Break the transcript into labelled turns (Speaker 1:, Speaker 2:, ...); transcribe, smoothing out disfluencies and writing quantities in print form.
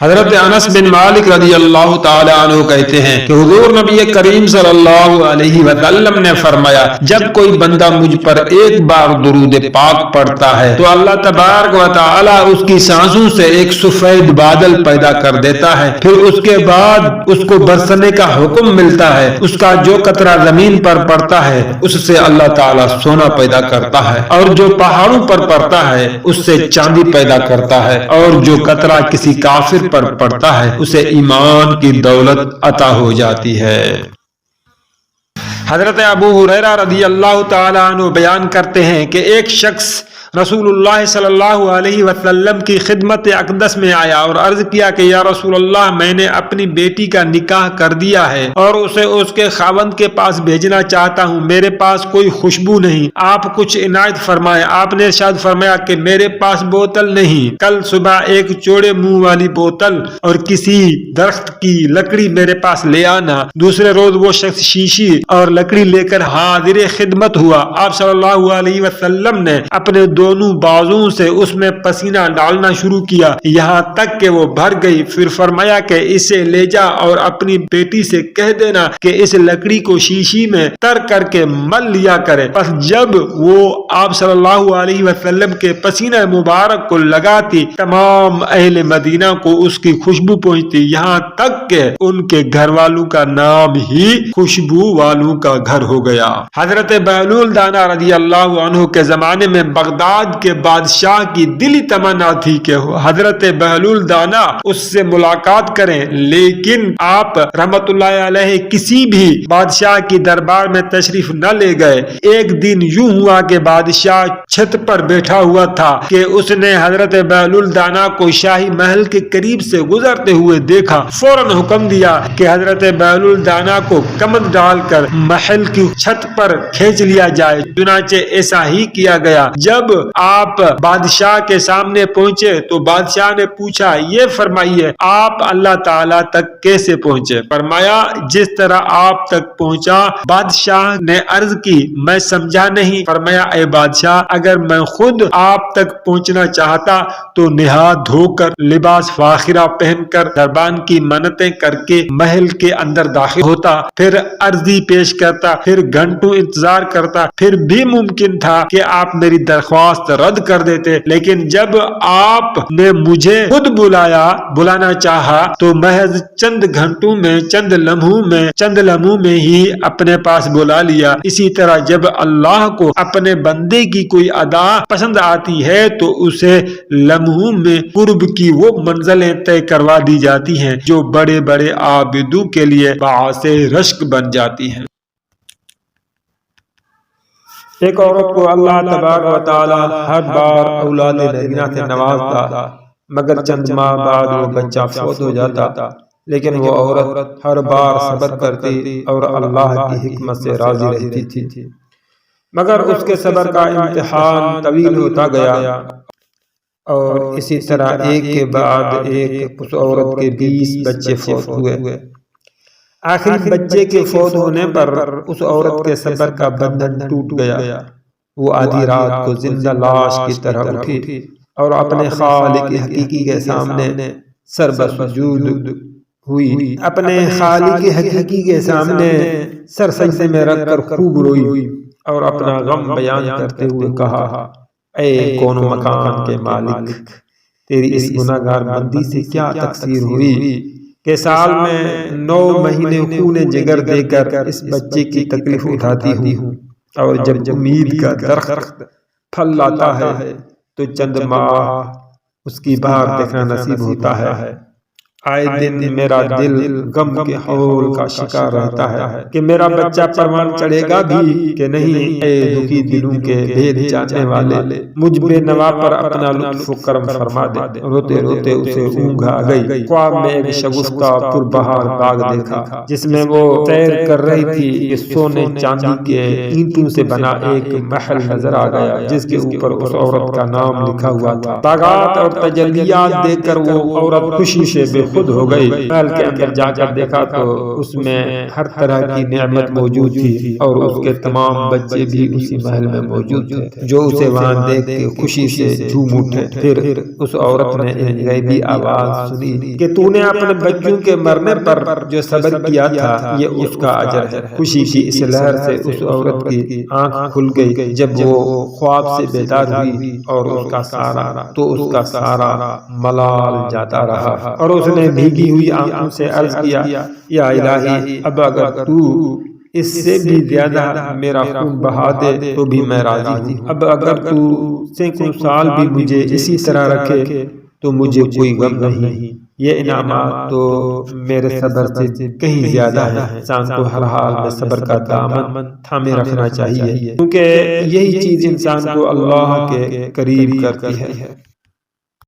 Speaker 1: حضرت انس بن مالک رضی اللہ تعالی عنہ کہتے ہیں کہ حضور نبی کریم صلی اللہ علیہ وسلم نے فرمایا جب کوئی بندہ مجھ پر ایک بار درود پاک پڑھتا ہے تو اللہ تبارک و تعالی اس کی سانسوں سے ایک سفید بادل پیدا کر دیتا ہے، پھر اس کے بعد اس کو برسنے کا حکم ملتا ہے، اس کا جو قطرہ زمین پر پڑتا ہے اس سے اللہ تعالی سونا پیدا کرتا ہے، اور جو پہاڑوں پر پڑتا ہے اس سے چاندی پیدا کرتا ہے، اور جو قطرہ کسی کافر پر پڑتا ہے اسے ایمان کی دولت عطا ہو جاتی ہے۔ حضرت ابو ہریرہ رضی اللہ تعالی عنہ بیان کرتے ہیں کہ ایک شخص رسول اللہ صلی اللہ علیہ وسلم کی خدمت اقدس میں آیا اور عرض کیا کہ یا رسول اللہ، میں نے اپنی بیٹی کا نکاح کر دیا ہے اور اسے اس کے خاوند کے پاس بھیجنا چاہتا ہوں، میرے پاس کوئی خوشبو نہیں، آپ کچھ عنایت فرمائیں۔ آپ نے ارشاد فرمایا کہ میرے پاس بوتل نہیں، کل صبح ایک چوڑے منہ والی بوتل اور کسی درخت کی لکڑی میرے پاس لے آنا۔ دوسرے روز وہ شخص شیشی اور لکڑی لے کر حاضر خدمت ہوا۔ آپ صلی اللہ علیہ وسلم نے اپنے دونوں بازوں سے اس میں پسینہ ڈالنا شروع کیا یہاں تک کہ وہ بھر گئی، پھر فرمایا کہ اسے لے جا اور اپنی بیٹی سے کہہ دینا کہ اس لکڑی کو شیشی میں تر کر کے مل لیا کرے۔ پس جب وہ آپ صلی اللہ علیہ وسلم کے پسینہ مبارک کو لگاتی، تمام اہل مدینہ کو اس کی خوشبو پہنچتی، یہاں تک کہ ان کے گھر والوں کا نام ہی خوشبو والوں کا گھر ہو گیا۔ حضرت بہلول دانا رضی اللہ عنہ کے زمانے میں بغداد کے بادشاہ کی دلی تمنا تھی کہ حضرت بہلول دانا اس سے ملاقات کریں، لیکن آپ رحمت اللہ علیہ کسی بھی بادشاہ کی دربار میں تشریف نہ لے گئے۔ ایک دن یوں ہوا کہ بادشاہ چھت پر بیٹھا ہوا تھا کہ اس نے حضرت بہلول دانا کو شاہی محل کے قریب سے گزرتے ہوئے دیکھا، فوراً حکم دیا کہ حضرت بہلول دانا کو کمند ڈال کر محل کی چھت پر کھینچ لیا جائے۔ چنانچہ ایسا ہی کیا گیا۔ جب آپ بادشاہ کے سامنے پہنچے تو بادشاہ نے پوچھا، یہ فرمائیے آپ اللہ تعالیٰ تک کیسے پہنچے؟ فرمایا جس طرح آپ تک پہنچا۔ بادشاہ نے عرض کی میں سمجھا نہیں۔ فرمایا اے بادشاہ، اگر میں خود آپ تک پہنچنا چاہتا تو نہا دھو کر لباس فاخرہ پہن کر دربان کی منتیں کر کے محل کے اندر داخل ہوتا، پھر عرضی پیش کرتا، پھر گھنٹوں انتظار کرتا، پھر بھی ممکن تھا کہ آپ میری درخواست رد کر دیتے، لیکن جب آپ نے مجھے خود بلانا چاہا تو محض چند گھنٹوں میں چند لمحوں میں ہی اپنے پاس بلا لیا۔ اسی طرح جب اللہ کو اپنے بندے کی کوئی ادا پسند آتی ہے تو اسے لمحوں میں قرب کی وہ منزلیں طے کروا دی جاتی ہیں جو بڑے بڑے عابدوں کے لیے باعث رشک بن جاتی ہیں۔ ایک عورت کو اللہ تبارک و تعالی ہر بار اولاد نگینہ سے نوازتا، مگر چند ماہ بعد وہ بچہ فوت ہو جاتا، لیکن وہ عورت ہر بار صبر کرتی اور اللہ کی حکمت سے راضی رہتی تھی، مگر اس کے صبر کا امتحان طویل ہوتا گیا اور اسی طرح ایک کے بعد ایک اس عورت کے 20 بچے فوت ہوئے۔ آخری بچے کے فوت ہونے پر اس عورت کے صبر کا بندھن ٹوٹ گیا۔ وہ آدھی رات کو زندہ لاش کی طرح اٹھی اور اپنے خالق حقیقی کے سامنے سر بسجود ہوئی، اپنے خالق حقیقی کے سامنے سر سجدے میں رکھ کر خوب روئی اور اپنا غم بیان کرتے ہوئے کہا، اے کون و مکان کے مالک، تیری اس گناہگار بندی سے کیا تقصیر ہوئی کہ سال میں 9 مہینے خون جگر دے کر اس بچے کی تکلیف اٹھاتی ہوں، اور جب امید کا درخت پھل لاتا ہے تو چند ماہ اس کی بہار دیکھنا نصیب ہوتا ہے۔ آئے دن میرا دل غم کے حول کا شکار رہتا ہے کہ میرا بچہ پروان چڑھے گا بھی کہ نہیں۔ اے دکھی دلوں کے بھید جاننے والے، مجھ بے نوا پر اپنا لطف و کرم فرما دے۔ روتے روتے اسے اونگ آ گئی۔ خواب میں ایک شگفتہ پربہار باغ دیکھا جس میں وہ سیر کر رہی تھی کہ سونے چاندی کے اینٹوں سے بنا ایک محل نظر آ گیا جس کے اوپر اس عورت کا نام لکھا ہوا تھا۔ باغات اور تجلیات دیکھ کر وہ عورت خوشی سے بے خود ہو گئی۔ محل کے اندر جا کر دیکھا تو اس میں ہر طرح کی نعمت موجود تھی اور اس کے تمام بچے بھی اسی محل میں موجود تھے جو اسے وہاں دیکھ کے خوشی سے جھوم اٹھے۔ پھر اس عورت نے ایک غیبی آواز سنی کہ تو نے اپنے بچوں کے مرنے پر جو صبر کیا تھا یہ اس کا اجر ہے۔ خوشی کی اس لہر سے اس عورت کی آنکھ کھل گئی جب وہ خواب سے بیدار ہوئی اور اس کا سارا ملال جاتا رہا اور اس نے بھیگی ہوئی آنکھوں سے عرض کیا یا الہی اب اگر تو اس سے بھی زیادہ میرا خون بہا دے تو بھی میں راضی ہوں۔ اب اگر تو سینکڑوں سال بھی مجھے اسی طرح رکھے تو مجھے کوئی غم نہیں۔ یہ انعامات تو میرے صبر سے کہیں زیادہ ہیں۔ انسان کو ہر حال میں صبر کا دامن تھامے رکھنا چاہیے کیونکہ یہی چیز انسان کو اللہ کے قریب کرتی ہے۔